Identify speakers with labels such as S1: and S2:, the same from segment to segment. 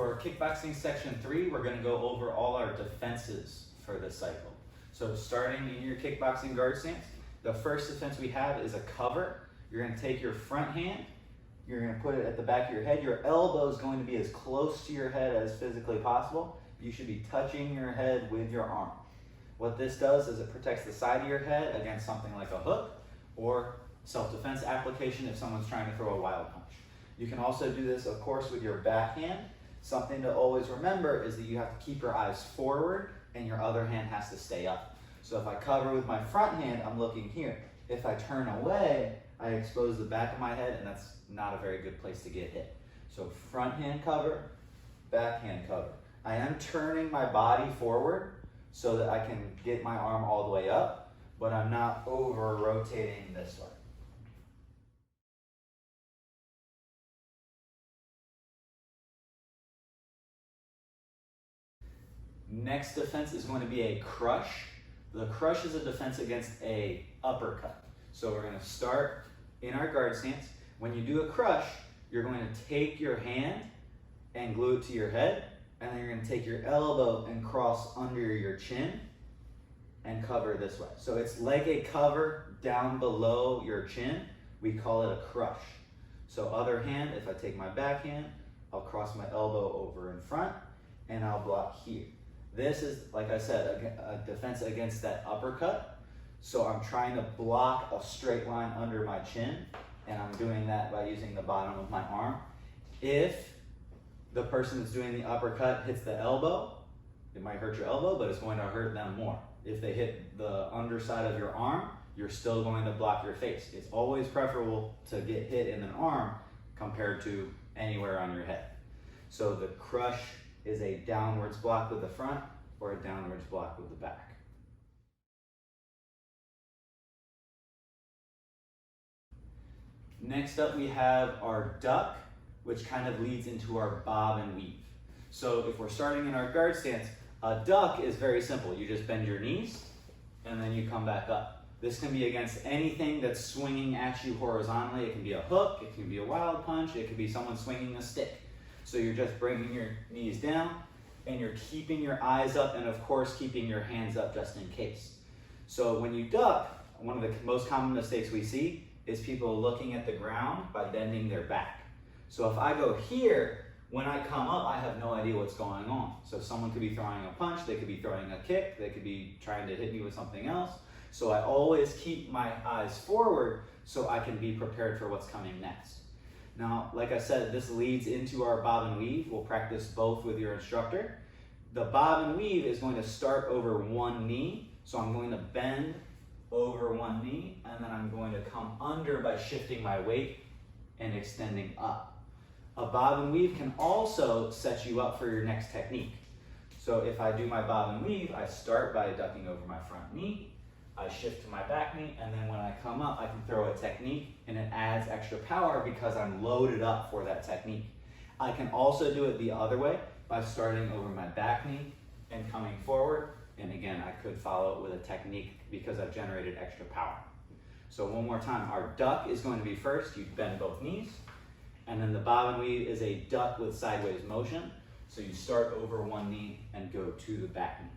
S1: For kickboxing section 3, we're going to go over all our defenses for this cycle. So starting in your kickboxing guard stance, the first defense we have is a cover. You're going to take your front hand, you're going to put it at the back of your head. Your elbow is going to be as close to your head as physically possible. You should be touching your head with your arm. What this does is it protects the side of your head against something like a hook or self-defense application if someone's trying to throw a wild punch. You can also do this, of course, with your backhand. Something to always remember is that you have to keep your eyes forward and your other hand has to stay up. So if I cover with my front hand, I'm looking here. If I turn away, I expose the back of my head, and that's not a very good place to get hit. So front hand cover, back hand cover. I am turning my body forward so that I can get my arm all the way up, but I'm not over rotating this way. Next defense is going to be a crush. The crush is a defense against a uppercut. So we're going to start in our guard stance. When you do a crush, you're going to take your hand and glue it to your head, and then you're going to take your elbow and cross under your chin and cover this way. So it's like a cover down below your chin. We call it a crush. So other hand, if I take my back hand, I'll cross my elbow over in front and I'll block here. This is, like I said, a defense against that uppercut. So I'm trying to block a straight line under my chin, and I'm doing that by using the bottom of my arm. If the person that's doing the uppercut hits the elbow, it might hurt your elbow, but it's going to hurt them more. If they hit the underside of your arm, you're still going to block your face. It's always preferable to get hit in an arm compared to anywhere on your head. So the crush is a downwards block with the front or a downwards block with the back. Next up we have our duck, which kind of leads into our bob and weave. So if we're starting in our guard stance, a duck is very simple. You just bend your knees and then you come back up. This can be against anything that's swinging at you horizontally. It can be a hook, it can be a wild punch, it could be someone swinging a stick. So you're just bringing your knees down and you're keeping your eyes up and of course keeping your hands up just in case. So when you duck, one of the most common mistakes we see is people looking at the ground by bending their back. So if I go here, when I come up, I have no idea what's going on. So someone could be throwing a punch, they could be throwing a kick, they could be trying to hit me with something else. So I always keep my eyes forward so I can be prepared for what's coming next. Now, like I said, this leads into our bob and weave. We'll practice both with your instructor. The bob and weave is going to start over one knee. So I'm going to bend over one knee, and then I'm going to come under by shifting my weight and extending up. A bob and weave can also set you up for your next technique. So if I do my bob and weave, I start by ducking over my front knee, I shift to my back knee, and then when I come up, I can throw a technique, and it adds extra power because I'm loaded up for that technique. I can also do it the other way by starting over my back knee and coming forward, and again, I could follow it with a technique because I've generated extra power. So one more time, our duck is going to be first. You bend both knees, and then the bob and weave is a duck with sideways motion. So you start over one knee and go to the back knee.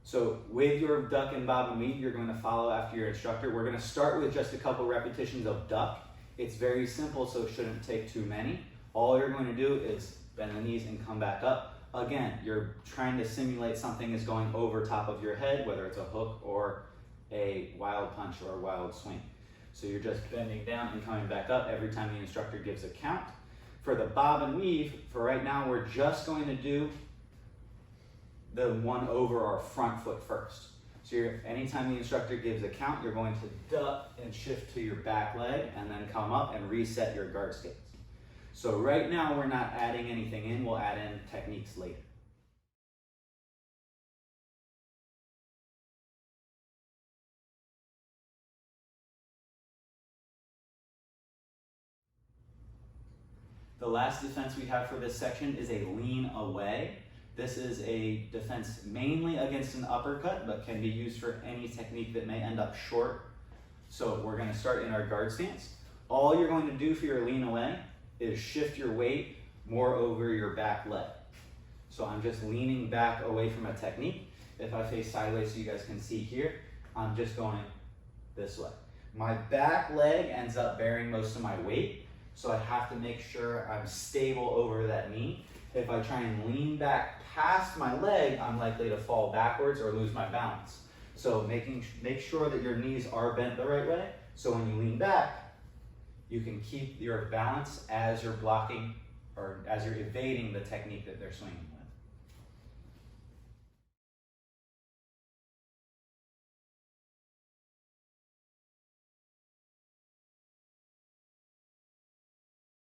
S1: So with your duck and bob and weave, you're going to follow after your instructor. We're going to start with just a couple repetitions of duck. It's very simple, so it shouldn't take too many. All you're going to do is bend the knees and come back up. Again, you're trying to simulate something is going over top of your head, whether it's a hook or a wild punch or a wild swing. So you're just bending down and coming back up every time the instructor gives a count. For the bob and weave, for right now, we're just going to do the one over our front foot first. So anytime the instructor gives a count, you're going to duck and shift to your back leg and then come up and reset your guard stance. So right now we're not adding anything in, we'll add in techniques later. The last defense we have for this section is a lean away. This is a defense mainly against an uppercut, but can be used for any technique that may end up short. So we're going to start in our guard stance. All you're going to do for your lean away is shift your weight more over your back leg. So I'm just leaning back away from a technique. If I face sideways so you guys can see here, I'm just going this way. My back leg ends up bearing most of my weight, so I have to make sure I'm stable over that knee. If I try and lean back past my leg, I'm likely to fall backwards or lose my balance. So make sure that your knees are bent the right way, so when you lean back, you can keep your balance as you're blocking or as you're evading the technique that they're swinging.